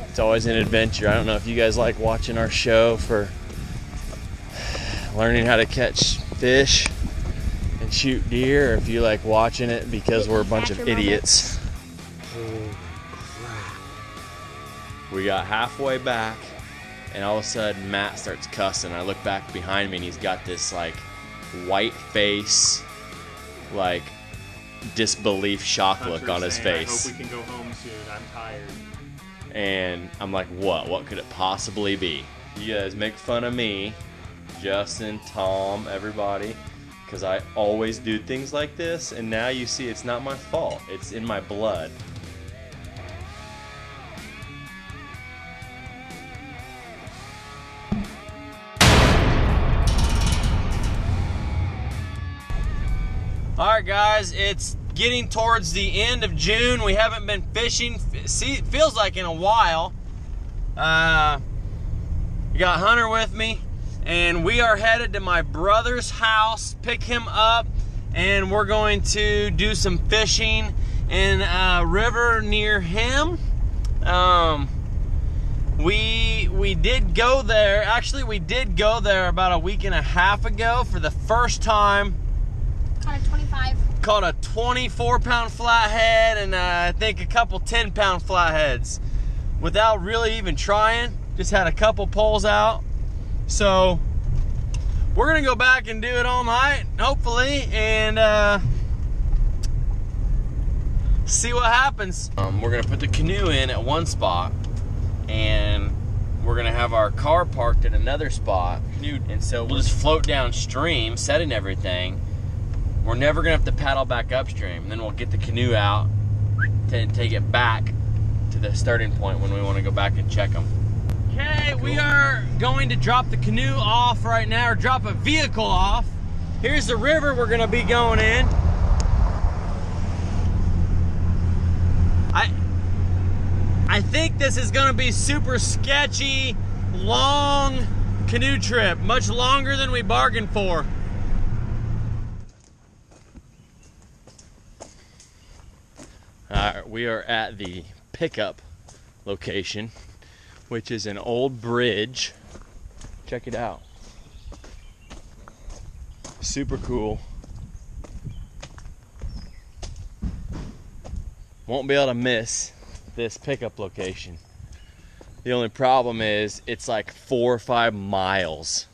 It's always an adventure. I don't know if you guys like watching our show for learning how to catch fish and shoot deer, or if you like watching it because we're a bunch of idiots. Holy crap. We got halfway back and all of a sudden Matt starts cussing. I look back behind me and he's got this like white face, like disbelief shock look on his face. I hope we can go home soon. I'm tired. And I'm like, what could it possibly be? You guys make fun of me, Justin, Tom, everybody, because I always do things like this, and now you see it's not my fault. It's in my blood. Alright guys, it's getting towards the end of June. We haven't been fishing, it feels like in a while. You got Hunter with me, and we are headed to my brother's house, pick him up, and we're going to do some fishing in a river near him. We did go there, actually we did go there about a week and a half ago for the first time. Caught a 24-pound flathead and I think a couple 10-pound flatheads without really even trying. Just had a couple poles out. So we're gonna go back and do it all night, hopefully, and see what happens. We're gonna put the canoe in at one spot, and we're gonna have our car parked at another spot. And so we'll just float downstream, setting everything. We're never gonna have to paddle back upstream. And then we'll get the canoe out to take it back to the starting point when we wanna go back and check them. Okay, cool. We are going to drop the canoe off right now, or drop a vehicle off. Here's the river we're gonna be going in. I think this is gonna be super sketchy, long canoe trip, much longer than we bargained for. We are at the pickup location, which is an old bridge. Check it out. Super cool. Won't be able to miss this pickup location. The only problem is it's like 4 or 5 miles.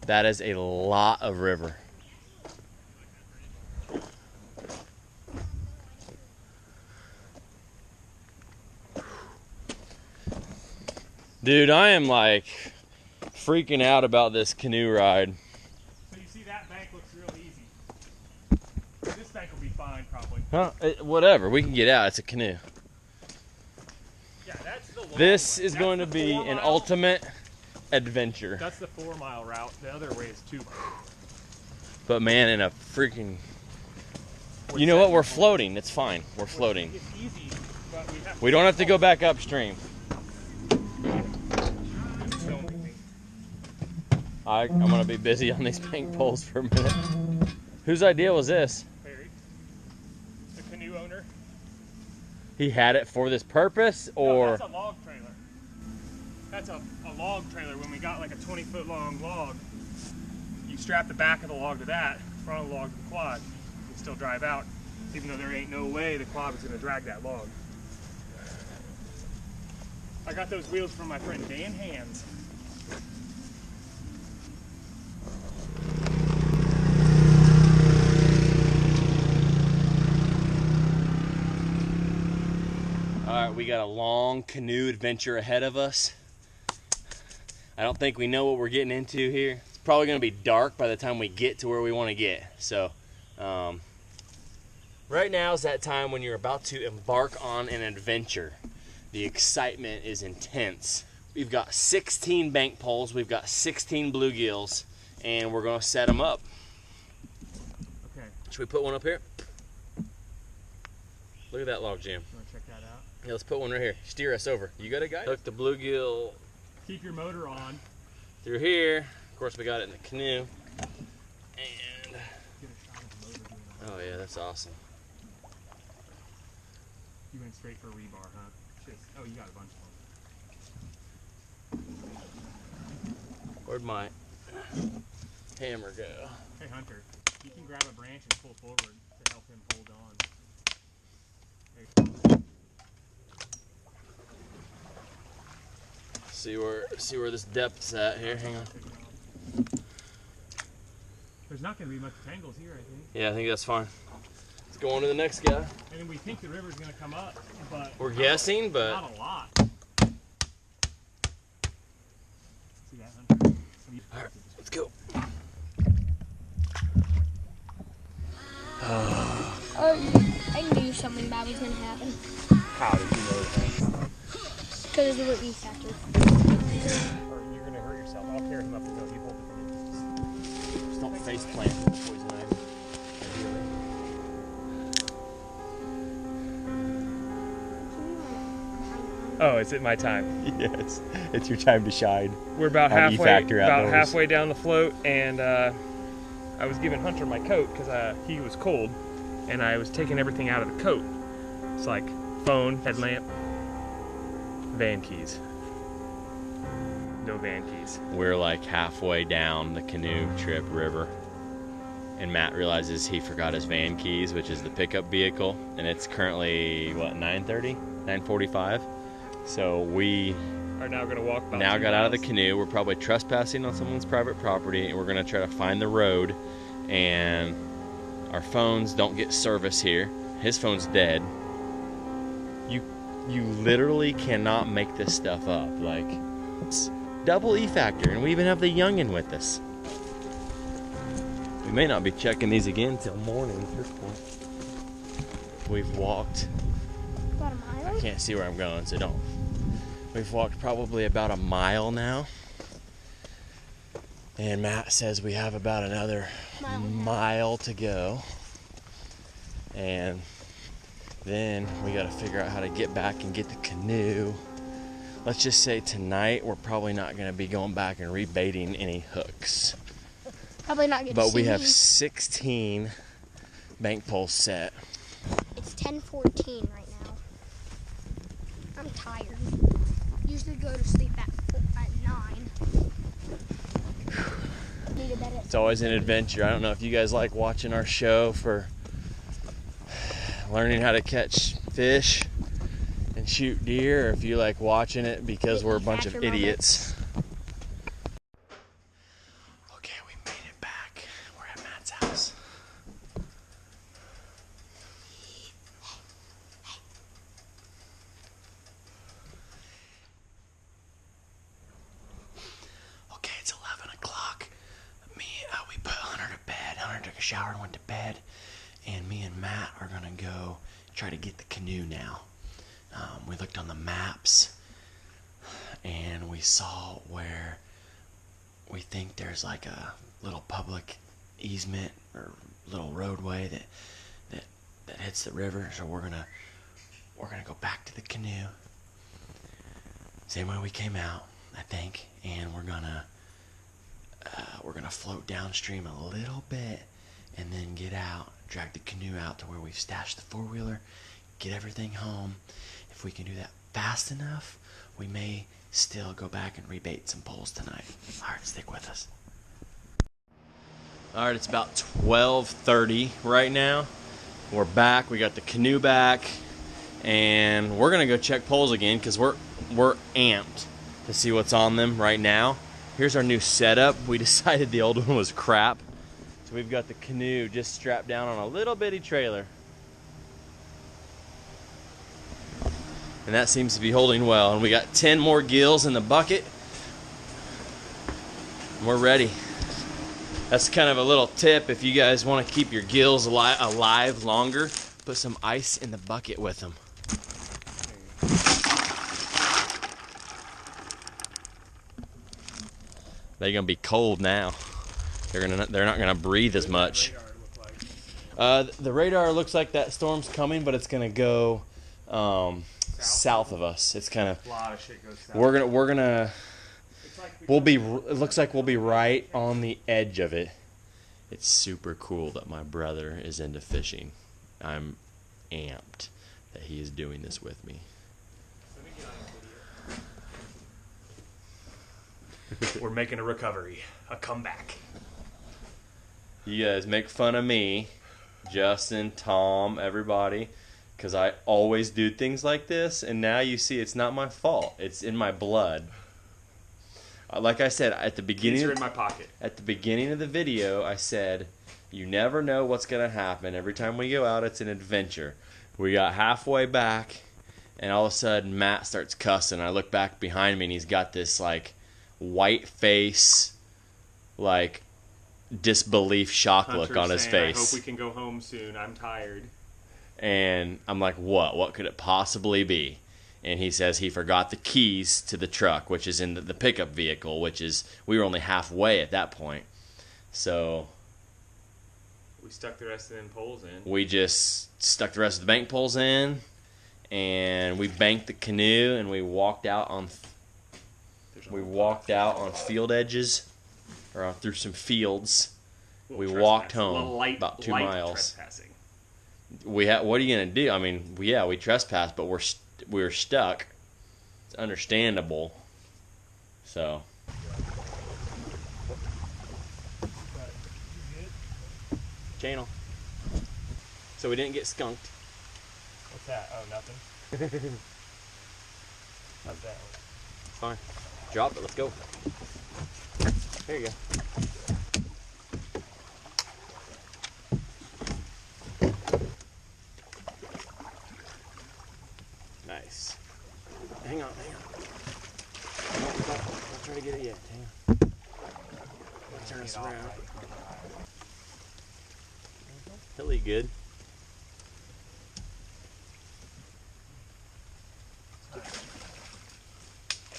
That is a lot of river. Dude, I am like freaking out about this canoe ride. So you see that bank looks real easy. This bank will be fine probably. Huh? Whatever, we can get out, it's a canoe. Yeah, that's the long This way. is going to be an ultimate adventure. That's the 4-mile route. The other way is 2 miles. But man, in a freaking... You know what? We're floating. It's fine. We're floating. It's easy, but we don't have to go back upstream. I'm going to be busy on these bank poles for a minute. Whose idea was this? Barry, the canoe owner. He had it for this purpose, or? No, that's a log trailer. That's a log trailer. When we got like a 20-foot long log, you strap the back of the log to that, front of the log to the quad. You can still drive out, even though there ain't no way the quad was going to drag that log. I got those wheels from my friend Dan Hands. Alright, we got a long canoe adventure ahead of us. I don't think we know what we're getting into here. It's probably going to be dark by the time we get to where we want to get. So, right now is that time when you're about to embark on an adventure. The excitement is intense. We've got 16 bank poles, we've got 16 bluegills, and we're going to set them up. Okay. Should we put one up here? Look at that log jam. You want to check that out? Yeah, let's put one right here. Steer us over. You got it, guy? Hook the bluegill. Keep your motor on. Through here. Of course, we got it in the canoe. And Get a shot of the motor being on. oh yeah, that's awesome. You went straight for a rebar, huh? Just, oh, you got a bunch of them. Where'd my hammer go? Hey Hunter, you can grab a branch and pull forward to help him hold on. See where this depth's at here. Hang on. There's not going to be much tangles here, I think. Yeah, I think that's fine. Let's go on to the next guy. And then we think the river's going to come up, but we're guessing, but not a lot. See that, Hunter? All right, let's go. I knew something bad was going to happen. How did you know that? Because of the E factor. Or you're going to hurt yourself. I'll carry him up the hill. You hold it. Just don't face plant with the poison ivy. Oh, is it my time? Yes, it's your time to shine. We're about On halfway, E-Factor outdoors. halfway down the float, and I was giving Hunter my coat because he was cold, and I was taking everything out of the coat. It's like phone, headlamp, van keys. No van keys. We're like halfway down the canoe trip river, and Matt realizes he forgot his van keys, which is the pickup vehicle, and it's currently what, 9:30, 9:45. So we Are now going to walk. About now 2 got out of the miles. canoe. We're probably trespassing on someone's private property, and we're gonna try to find the road. And our phones don't get service here. His phone's dead. You literally cannot make this stuff up. Like, it's double E factor, and we even have the youngin with us. We may not be checking these again till morning at this point. We've walked. About a mile? I can't see where I'm going, so don't. We've walked probably about a mile now. And Matt says we have about another mile to go. And then we got to figure out how to get back and get the canoe. Let's just say tonight we're probably not going to be going back and rebaiting any hooks. Probably not going to But see we have me. 16 bank poles set. It's 10:14 right now. I'm tired. Usually go to sleep at 9. Need a bed at It's always an adventure. I don't know if you guys like watching our show for learning how to catch fish and shoot deer, or if you like watching it because we're a bunch of idiots. Okay, we made it back. We're at Matt's house. Okay, it's 11 o'clock. We put Hunter to bed. Hunter took a shower and went to bed. And me and Matt are gonna go try to get the canoe now. We looked on the maps and we saw where we think there's like a little public easement or little roadway that hits the river. So we're gonna go back to the canoe, same way we came out, I think, and we're gonna float downstream a little bit and then get out, drag the canoe out to where we've stashed the four-wheeler, get everything home. If we can do that fast enough, we may still go back and rebait some poles tonight. All right, stick with us. All right, it's about 12:30 right now. We're back. We got the canoe back, and we're gonna go check poles again because we're amped to see what's on them right now. Here's our new setup. We decided the old one was crap, so we've got the canoe just strapped down on a little bitty trailer. And that seems to be holding well. And we got 10 more gills in the bucket. And we're ready. That's kind of a little tip if you guys want to keep your gills alive longer. Put some ice in the bucket with them. They're gonna be cold now. They're not gonna breathe as much. The radar looks like that storm's coming, but it's gonna go south of us. It's kind of. A lot of shit goes south. We're gonna. It looks like we'll be right on the edge of it. It's super cool that my brother is into fishing. I'm amped that he is doing this with me. We're making a recovery, a comeback. You guys make fun of me, Justin, Tom, everybody, because I always do things like this, and now you see it's not my fault. It's in my blood. Like I said at the beginning, Keys are in my pocket. At the beginning of the video, I said, you never know what's going to happen. Every time we go out, it's an adventure. We got halfway back, and all of a sudden, Matt starts cussing. I look back behind me, and he's got this, like, white face, like, disbelief shock Hunter's look on his saying, face. I hope we can go home soon. I'm tired. And I'm like, what? What could it possibly be? And he says he forgot the keys to the truck, which is in the pickup vehicle, which is, we were only halfway at that point. So we stuck the rest of them poles in. we just stuck the rest of the bank poles in, and we banked the canoe, and we walked out on field edges, or through some fields. We walked home about 2 miles. Trespassing. What are you gonna do? I mean, yeah, we trespassed, but we were stuck. It's understandable. So. Channel. So we didn't get skunked. What's that? Oh, nothing. How's that one? Fine. Drop it. Let's go. There you go. Nice. Hang on. Don't try to get it yet. Hang on. Turn us around. He'll eat good.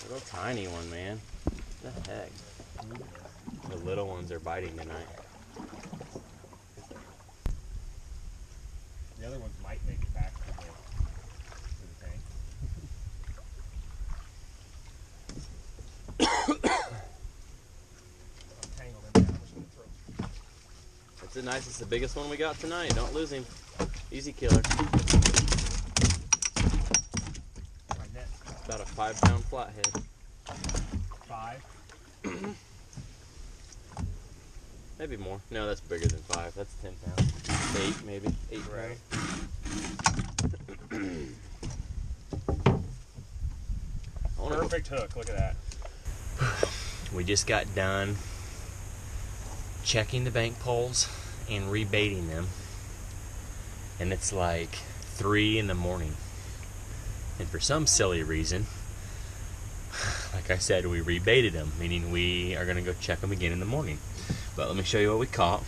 Little tiny one, man. What the heck? The little ones are biting tonight. The other ones might make it back to the tank. I'm tangled in there. I'm just gonna throw. That's the nicest, the biggest one we got tonight. Don't lose him. Easy killer. My net. About a 5-pound flathead. 5. Maybe more. No, that's bigger than 5. That's 10 pounds. 8, maybe. 8 Right. Perfect hook. Look at that. We just got done checking the bank poles and rebaiting them. And it's like 3 in the morning. And for some silly reason, like I said, we rebaited them, meaning we are going to go check them again in the morning. But let me show you what we caught.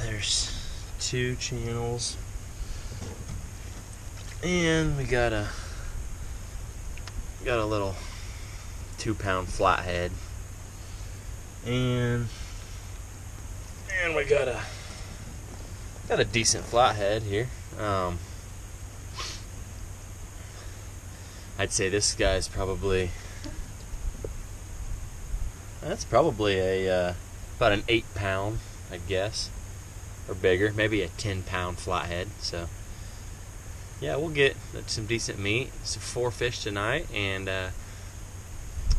There's 2 channels. And we got a little 2-pound flathead. And we got a decent flathead here. I'd say this guy's probably, that's probably a about an 8-pound, I'd guess, or bigger, maybe a 10-pound flathead. So yeah, we'll get some decent meat. Some 4 fish tonight, and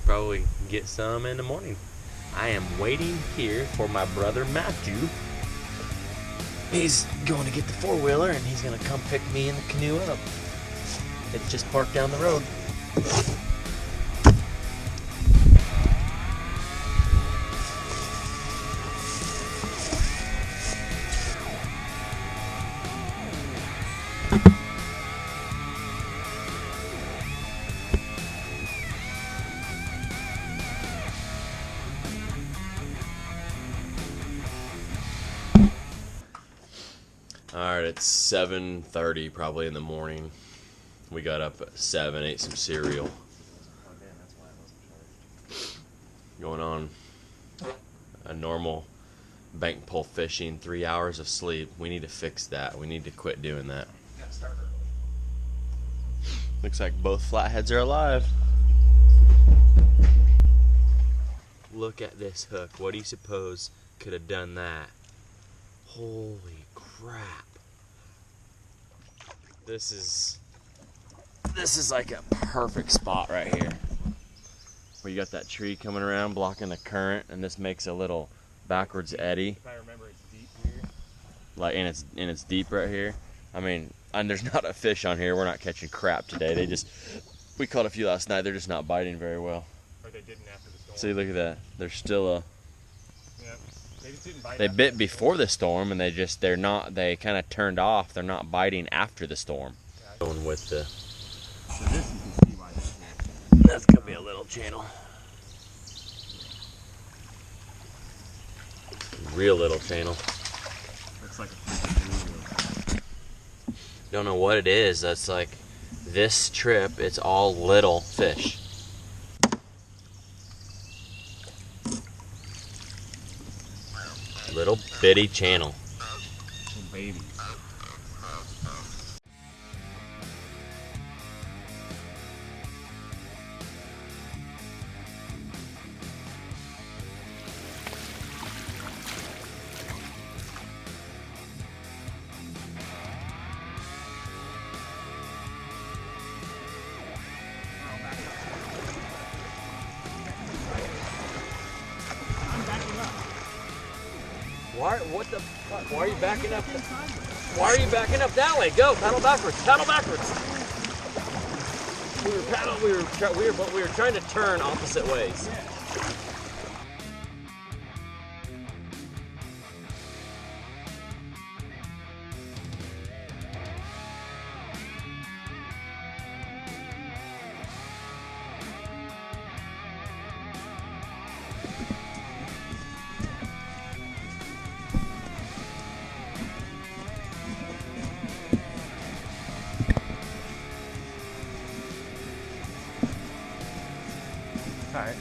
probably get some in the morning. I am waiting here for my brother Matthew. He's going to get the 4-wheeler, and he's going to come pick me and the canoe up. It's just parked down the road. Alright, it's 7:30 probably in the morning. We got up at 7, ate some cereal. Going on a normal bank pole fishing, 3 hours of sleep. We need to fix that. We need to quit doing that. Looks like both flatheads are alive. Look at this hook. What do you suppose could have done that? Holy crap. This is like a perfect spot right here. but you got that tree coming around blocking the current, and this makes a little backwards eddy. If I remember, it's deep here. Like, and it's deep right here. I mean, and there's not a fish on here. We're not catching crap today. We caught a few last night. They're just not biting very well. Or they didn't after the storm. See, look at that. There's still a. Yeah. They just didn't bite. They bit before the storm, and they kind of turned off. They're not biting after the storm. Yeah. Going with the. So this you can see why this is. That's gonna be a little channel. Real little channel. Looks like a freaking. Don't know what it is. That's like this trip. It's all little fish. Little bitty channel. Little babies. What the fuck? Why are you backing up? Why are you backing up that way? Go, paddle backwards. Paddle backwards. We were trying to turn opposite ways. All right.